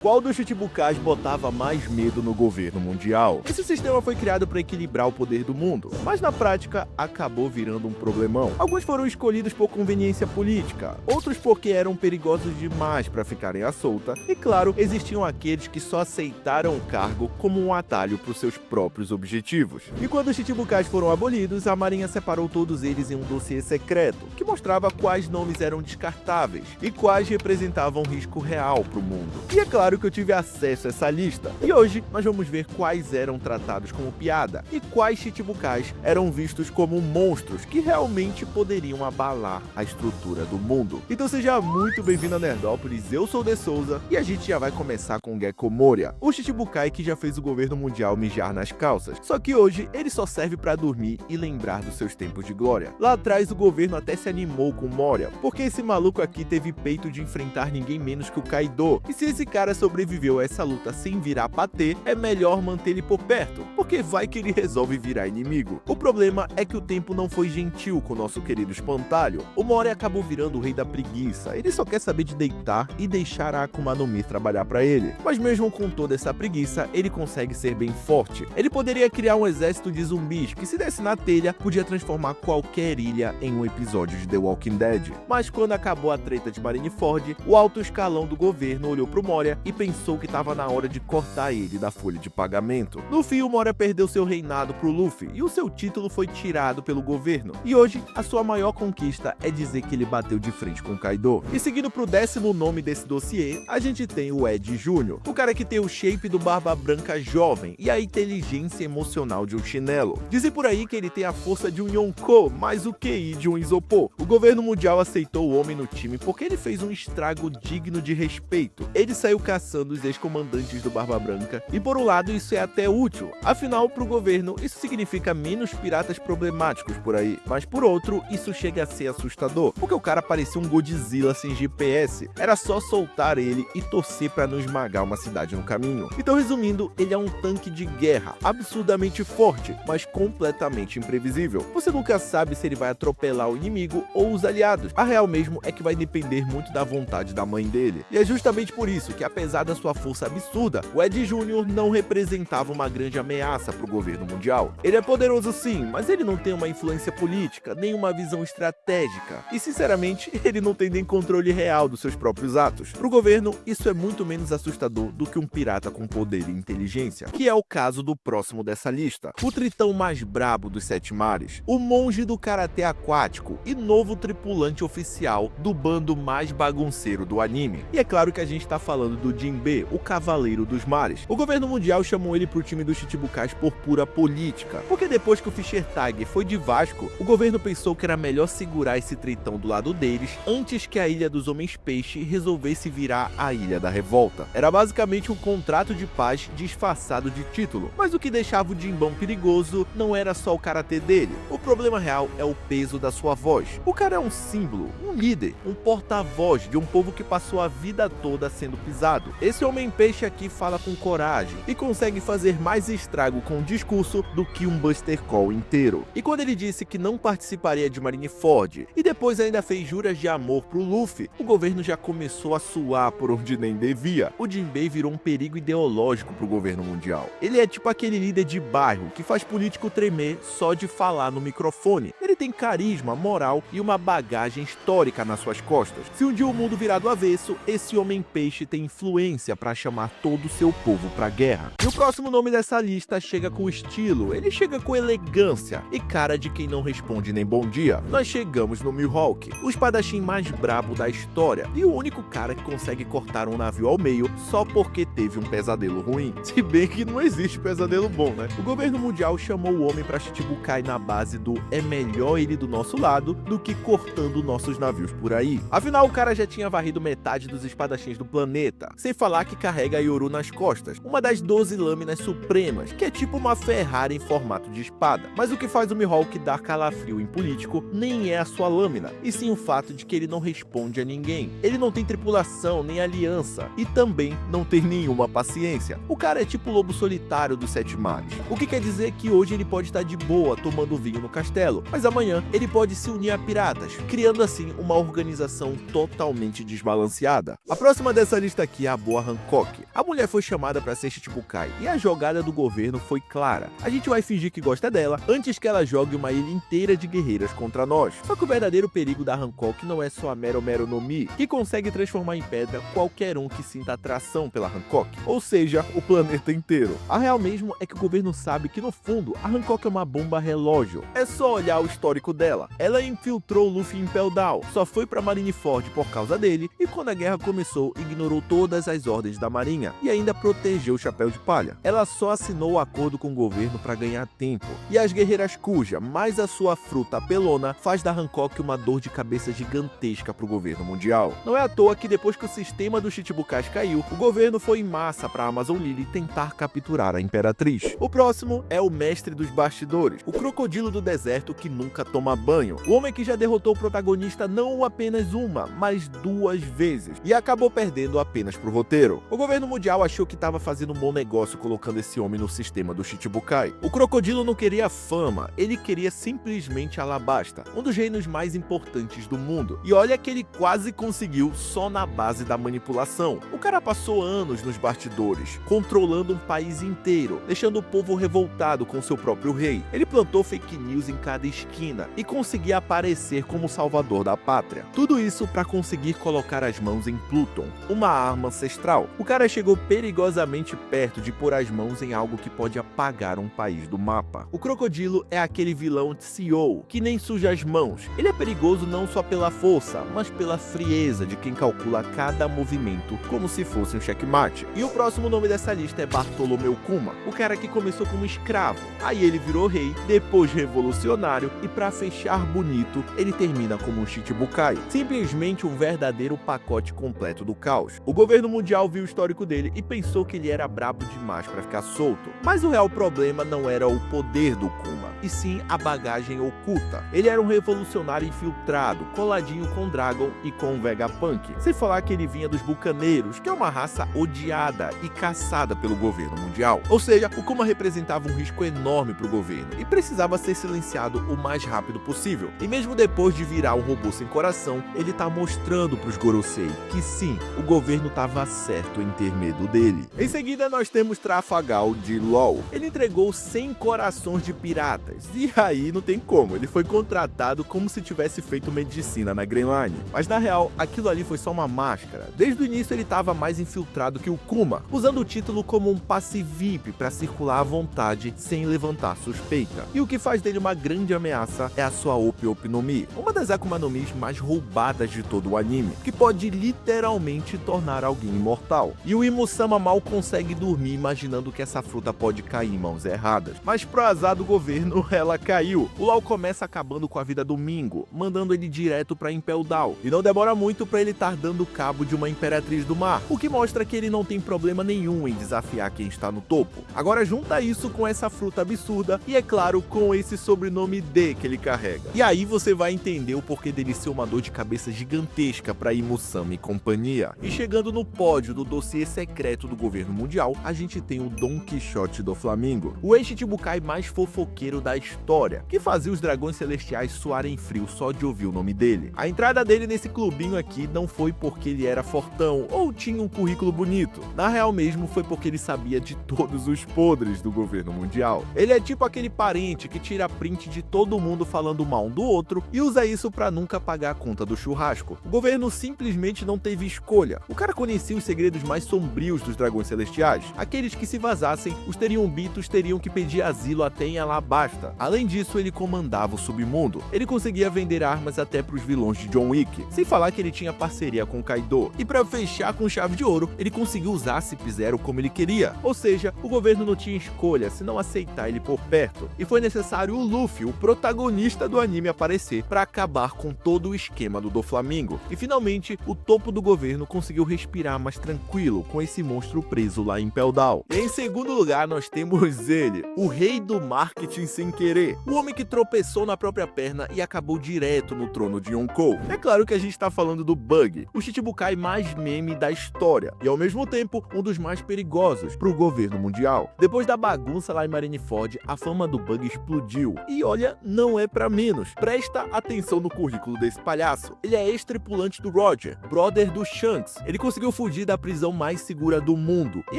Qual dos Chichibukais botava mais medo no governo mundial? Esse sistema foi criado para equilibrar o poder do mundo, mas na prática acabou virando um problemão. Alguns foram escolhidos por conveniência política, outros porque eram perigosos demais para ficarem à solta, e claro, existiam aqueles que só aceitaram o cargo como um atalho para os seus próprios objetivos. E quando os Chichibukais foram abolidos, a Marinha separou todos eles em um dossiê secreto, que mostrava quais nomes eram descartáveis e quais representavam risco real para o mundo. E é claro que eu tive acesso a essa lista, e hoje nós vamos ver quais eram tratados como piada e quais Chichibukais eram vistos como monstros que realmente poderiam abalar a estrutura do mundo. Então seja muito bem-vindo a Nerdópolis, eu sou o De Souza e a gente já vai começar com Gecko Moria, o Chichibukai que já fez o governo mundial mijar nas calças, só que hoje ele só serve para dormir e lembrar dos seus tempos de glória. Lá atrás o governo até se animou com Moria, porque esse maluco aqui teve peito de enfrentar ninguém menos que o Kaido, e se esse cara sobreviveu a essa luta sem virar patê, é melhor manter ele por perto, porque vai que ele resolve virar inimigo. O problema é que o tempo não foi gentil com o nosso querido espantalho. O Moria acabou virando o rei da preguiça, ele só quer saber de deitar e deixar a Akuma no Mi trabalhar pra ele. Mas mesmo com toda essa preguiça, ele consegue ser bem forte. Ele poderia criar um exército de zumbis que, se desse na telha, podia transformar qualquer ilha em um episódio de The Walking Dead. Mas quando acabou a treta de Marineford, o alto escalão do governo olhou pro Moria e pensou que estava na hora de cortar ele da folha de pagamento. No fim, o Moria perdeu seu reinado pro Luffy e o seu título foi tirado pelo governo. E hoje, a sua maior conquista é dizer que ele bateu de frente com o Kaido. E seguindo pro 10º nome desse dossiê, a gente tem o Ed Júnior, o cara que tem o shape do Barba Branca jovem e a inteligência emocional de um chinelo. Dizem por aí que ele tem a força de um Yonko, mas o QI de um isopor. O governo mundial aceitou o homem no time porque ele fez um estrago digno de respeito. Ele saiu caçando os ex-comandantes do Barba Branca, e por um lado isso é até útil, afinal pro governo isso significa menos piratas problemáticos por aí, mas por outro isso chega a ser assustador, porque o cara parecia um Godzilla sem GPS, era só soltar ele e torcer pra não esmagar uma cidade no caminho. Então resumindo, ele é um tanque de guerra, absurdamente forte, mas completamente imprevisível. Você nunca sabe se ele vai atropelar o inimigo ou os aliados, a real mesmo é que vai depender muito da vontade da mãe dele, e é justamente por isso que apesar da sua força absurda, o Ed Júnior não representava uma grande ameaça para o governo mundial. Ele é poderoso sim, mas ele não tem uma influência política, nem uma visão estratégica. E sinceramente, ele não tem nem controle real dos seus próprios atos. Para o governo, isso é muito menos assustador do que um pirata com poder e inteligência, que é o caso do próximo dessa lista. O tritão mais brabo dos 7 mares, o monge do karatê aquático e novo tripulante oficial do bando mais bagunceiro do anime. E é claro que a gente tá falando do Jinbe, o Cavaleiro dos Mares. O governo mundial chamou ele pro time dos Chichibukais por pura política, porque depois que o Fischer Tiger foi de Vasco, o governo pensou que era melhor segurar esse tritão do lado deles antes que a Ilha dos Homens Peixe resolvesse virar a Ilha da Revolta. Era basicamente um contrato de paz disfarçado de título, mas o que deixava o Jinbão perigoso não era só o karatê dele. O problema real é o peso da sua voz. O cara é um símbolo, um líder, um porta-voz de um povo que passou a vida toda sendo pisado. Esse Homem-Peixe aqui fala com coragem e consegue fazer mais estrago com o discurso do que um Buster Call inteiro. E quando ele disse que não participaria de Marineford e depois ainda fez juras de amor pro Luffy, o governo já começou a suar por onde nem devia. O Jinbei virou um perigo ideológico pro governo mundial. Ele é tipo aquele líder de bairro que faz político tremer só de falar no microfone. Ele tem carisma, moral e uma bagagem histórica nas suas costas. Se um dia o mundo virar do avesso, esse Homem-Peixe tem influência para chamar todo o seu povo pra guerra. E o próximo nome dessa lista chega com estilo, ele chega com elegância e cara de quem não responde nem bom dia. Nós chegamos no Mihawk, o espadachim mais brabo da história e o único cara que consegue cortar um navio ao meio só porque teve um pesadelo ruim. Se bem que não existe pesadelo bom, né? O governo mundial chamou o homem pra Chichibukai na base do é melhor ele do nosso lado do que cortando nossos navios por aí. Afinal, o cara já tinha varrido metade dos espadachins do planeta, sem falar que carrega a Yoru nas costas, uma das 12 lâminas supremas, que é tipo uma Ferrari em formato de espada. Mas o que faz o Mihawk dar calafrio em político nem é a sua lâmina, e sim o fato de que ele não responde a ninguém. Ele não tem tripulação nem aliança, e também não tem nenhuma paciência. O cara é tipo o lobo solitário dos 7 mares. O que quer dizer que hoje ele pode estar de boa tomando vinho no castelo, mas amanhã ele pode se unir a piratas, criando assim uma organização totalmente desbalanceada. A próxima dessa lista aqui a boa Hancock. A mulher foi chamada para ser Shichibukai e a jogada do governo foi clara. A gente vai fingir que gosta dela antes que ela jogue uma ilha inteira de guerreiras contra nós. Só que o verdadeiro perigo da Hancock não é só a Mero Mero no Mi, que consegue transformar em pedra qualquer um que sinta atração pela Hancock, ou seja, o planeta inteiro. A real mesmo é que o governo sabe que no fundo a Hancock é uma bomba relógio. É só olhar o histórico dela. Ela infiltrou o Luffy em Impel Down, só foi pra Marineford por causa dele e quando a guerra começou ignorou todas as ordens da marinha e ainda protegeu o Chapéu de Palha. Ela só assinou o acordo com o governo para ganhar tempo. E as guerreiras Kuja, mais a sua fruta apelona, faz da Hancock uma dor de cabeça gigantesca pro governo mundial. Não é à toa que depois que o sistema dos Chichibukais caiu, o governo foi em massa pra Amazon Lily tentar capturar a Imperatriz. O próximo é o mestre dos bastidores, o crocodilo do deserto que nunca toma banho. O homem que já derrotou o protagonista não apenas uma, mas 2 vezes, e acabou perdendo apenas pro roteiro. O governo mundial achou que estava fazendo um bom negócio colocando esse homem no sistema do Chichibukai. O crocodilo não queria fama, ele queria simplesmente Alabasta, um dos reinos mais importantes do mundo. E olha que ele quase conseguiu só na base da manipulação. O cara passou anos nos bastidores, controlando um país inteiro, deixando o povo revoltado com seu próprio rei. Ele plantou fake news em cada esquina e conseguia aparecer como salvador da pátria. Tudo isso para conseguir colocar as mãos em Pluton, uma arma ancestral. O cara chegou perigosamente perto de pôr as mãos em algo que pode apagar um país do mapa. O crocodilo é aquele vilão CEO que nem suja as mãos. Ele é perigoso não só pela força, mas pela frieza de quem calcula cada movimento como se fosse um checkmate. E o próximo nome dessa lista é Bartolomeu Kuma, o cara que começou como escravo, aí ele virou rei, depois revolucionário e pra fechar bonito, ele termina como um Chichibukai. Simplesmente um verdadeiro pacote completo do caos. O governo mundial viu o histórico dele e pensou que ele era brabo demais pra ficar solto. Mas o real problema não era o poder do Kuma, e sim a bagagem oculta. Ele era um revolucionário infiltrado, coladinho com Dragon e com Vegapunk. Sem falar que ele vinha dos bucaneiros, que é uma raça odiada e caçada pelo governo mundial. Ou seja, o Kuma representava um risco enorme para o governo e precisava ser silenciado o mais rápido possível. E mesmo depois de virar um robô sem coração, ele tá mostrando pros Gorosei que sim, o governo tava certo em ter medo dele. Em seguida nós temos Trafalgar de LoL. Ele entregou 100 corações de piratas e aí não tem como, ele foi contratado como se tivesse feito medicina na Grand Line. Mas na real, aquilo ali foi só uma máscara. Desde o início ele tava mais infiltrado que o Kuma, usando o título como um passe VIP para circular à vontade sem levantar suspeita. E o que faz dele uma grande ameaça é a sua Ope Ope no Mi, uma das Akuma no Mis mais roubadas de todo o anime, que pode literalmente tornar alguém imortal. E o Imo-sama mal consegue dormir imaginando que essa fruta pode cair em mãos erradas. Mas pro azar do governo, ela caiu. O LoL começa acabando com a vida do Mingo, mandando ele direto pra Impel Down. E não demora muito pra ele estar dando cabo de uma Imperatriz do Mar, o que mostra que ele não tem problema nenhum em desafiar quem está no topo. Agora junta isso com essa fruta absurda e, é claro, com esse sobrenome D que ele carrega. E aí você vai entender o porquê dele ser uma dor de cabeça gigantesca pra Imo-sama e companhia. E chegando no pódio do dossiê secreto do governo mundial, a gente tem o Don Quixote do Flamingo, o ex-Chichibukai mais fofoqueiro da história, que fazia os dragões celestiais suarem frio só de ouvir o nome dele. A entrada dele nesse clubinho aqui não foi porque ele era fortão ou tinha um currículo bonito. Na real mesmo foi porque ele sabia de todos os podres do governo mundial. Ele é tipo aquele parente que tira print de todo mundo falando mal um do outro e usa isso pra nunca pagar a conta do churrasco. O governo simplesmente não teve escolha. O cara conhecia os segredos mais sombrios dos dragões celestiais. Aqueles que se vazassem, os teriumbitos teriam que pedir asilo até em Alabasta. Além disso, ele comandava o submundo. Ele conseguia vender armas até pros vilões de John Wick, sem falar que ele tinha parceria com Kaido. E pra fechar com chave de ouro, ele conseguiu usar Cip-Zero como ele queria. Ou seja, o governo não tinha escolha senão aceitar ele por perto. E foi necessário o Luffy, o protagonista do anime, aparecer para acabar com todo o esquema do Doflamingo. E finalmente, o topo do governo conseguiu respirar mais tranquilo com esse monstro preso lá em Impel Down. E em segundo lugar, nós temos ele, o rei do marketing sem querer. O homem que tropeçou na própria perna e acabou direto no trono de Yonkou. É claro que a gente tá falando do Bug, o Chichibukai mais meme da história. E ao mesmo tempo, um dos mais perigosos pro governo mundial. Depois da bagunça lá em Marineford, a fama do Bug explodiu. E olha, não é pra menos. Presta atenção no currículo desse palhaço. Ele é ex-tripulante do Roger, brother do Shanks. Ele conseguiu fugir da prisão mais segura do mundo e,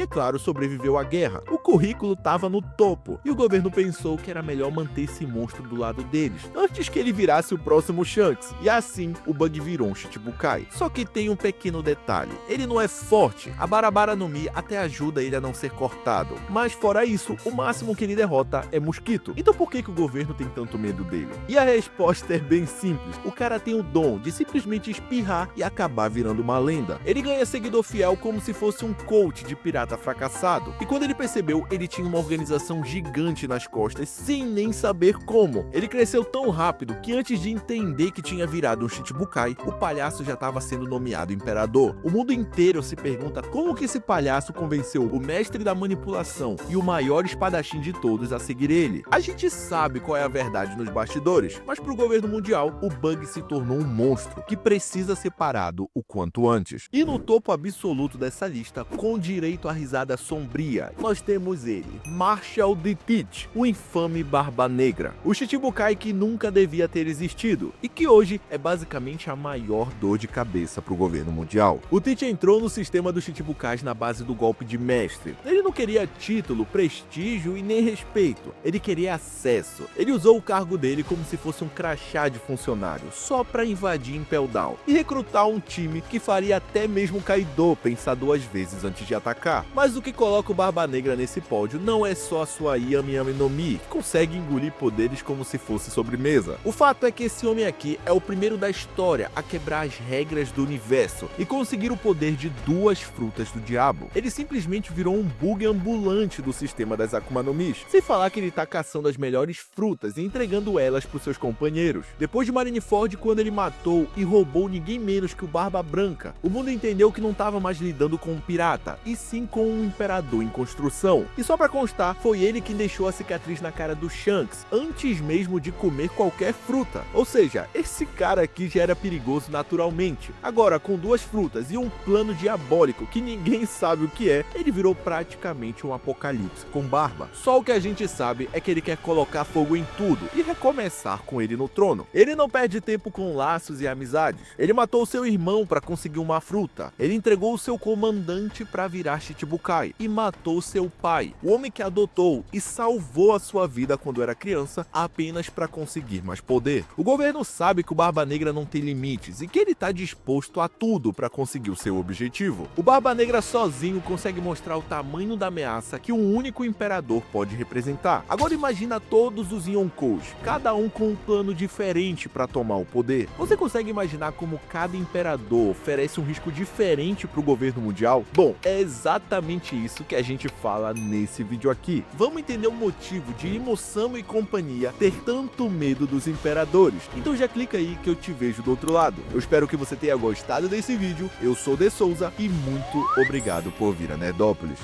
é claro, sobreviveu à guerra. O currículo tava no topo e o governo pensou que era melhor manter esse monstro do lado deles antes que ele virasse o próximo Shanks, e assim o Bug virou um Shichibukai. Só que tem um pequeno detalhe: ele não é forte. A Barabara no Mi até ajuda ele a não ser cortado, mas fora isso, o máximo que ele derrota é mosquito. Então por que o governo tem tanto medo dele? E a resposta é bem simples: o cara tem o dom de simplesmente espirrar e acabar virando uma lenda. Ele ganha seguidor fiel como se fosse um coach de pirata fracassado, e quando ele percebeu, ele tinha uma organização gigante nas costas sem nem saber como. Ele cresceu tão rápido que antes de entender que tinha virado um Shichibukai, o palhaço já estava sendo nomeado imperador. O mundo inteiro se pergunta como que esse palhaço convenceu o mestre da manipulação e o maior espadachim de todos a seguir ele. A gente sabe qual é a verdade nos bastidores, mas para o governo mundial, o Bug se tornou um monstro que precisa ser parado o quanto antes. E no topo absoluto dessa lista, com direito à risada sombria, nós temos ele, Marshall the Teach, o infame Barba Negra, o Shichibukai que nunca devia ter existido e que hoje é basicamente a maior dor de cabeça para o governo mundial. O Teach entrou no sistema dos Shichibukais na base do golpe de mestre. Ele não queria título, prestígio e nem respeito, ele queria acesso. Ele usou o cargo dele como se fosse um crachá de funcionário, só para invadir Impel Down e recrutar um time que faria até mesmo Kaido pensar duas vezes antes de atacar. Mas o que coloca o Barba Negra nesse pódio não é só a sua Yami Yami no Mi, que consegue engolir poderes como se fosse sobremesa. O fato é que esse homem aqui é o primeiro da história a quebrar as regras do universo e conseguir o poder de duas frutas do diabo. Ele simplesmente virou um bug ambulante do sistema das Akuma no Mis, sem falar que ele tá caçando as melhores frutas e entregando elas para os seus companheiros. Depois de Marineford, quando ele matou e roubou ninguém menos que o Barba Branca, o mundo entendeu que não tava mais lidando com um pirata, e sim com um imperador em construção. E só pra constar, foi ele quem deixou a cicatriz na cara do Shanks, antes mesmo de comer qualquer fruta. Ou seja, esse cara aqui já era perigoso naturalmente. Agora, com duas frutas e um plano diabólico que ninguém sabe o que é, ele virou praticamente um apocalipse com barba. Só o que a gente sabe é que ele quer colocar fogo em tudo e recomeçar com ele no trono. Ele não perde tempo com laços e amizades. Ele matou seu irmão para conseguir uma fruta. Ele entregou o seu comandante para virar Shichibukai e matou seu pai, o homem que adotou e salvou a sua vida quando era criança apenas para conseguir mais poder. O governo sabe que o Barba Negra não tem limites e que ele está disposto a tudo para conseguir o seu objetivo. O Barba Negra sozinho consegue mostrar o tamanho da ameaça que um único imperador pode representar. Agora imagina todos os Yonkous, cada um com um plano diferente para tomar o poder. Você consegue imaginar como cada imperador oferece um risco diferente para o governo mundial? Bom, é exatamente isso que a gente fala nesse vídeo aqui. Vamos entender o motivo de Imo-sama e companhia ter tanto medo dos imperadores. Então já clica aí que eu te vejo do outro lado. Eu espero que você tenha gostado desse vídeo. Eu sou De Souza e muito obrigado por vir a Nerdópolis.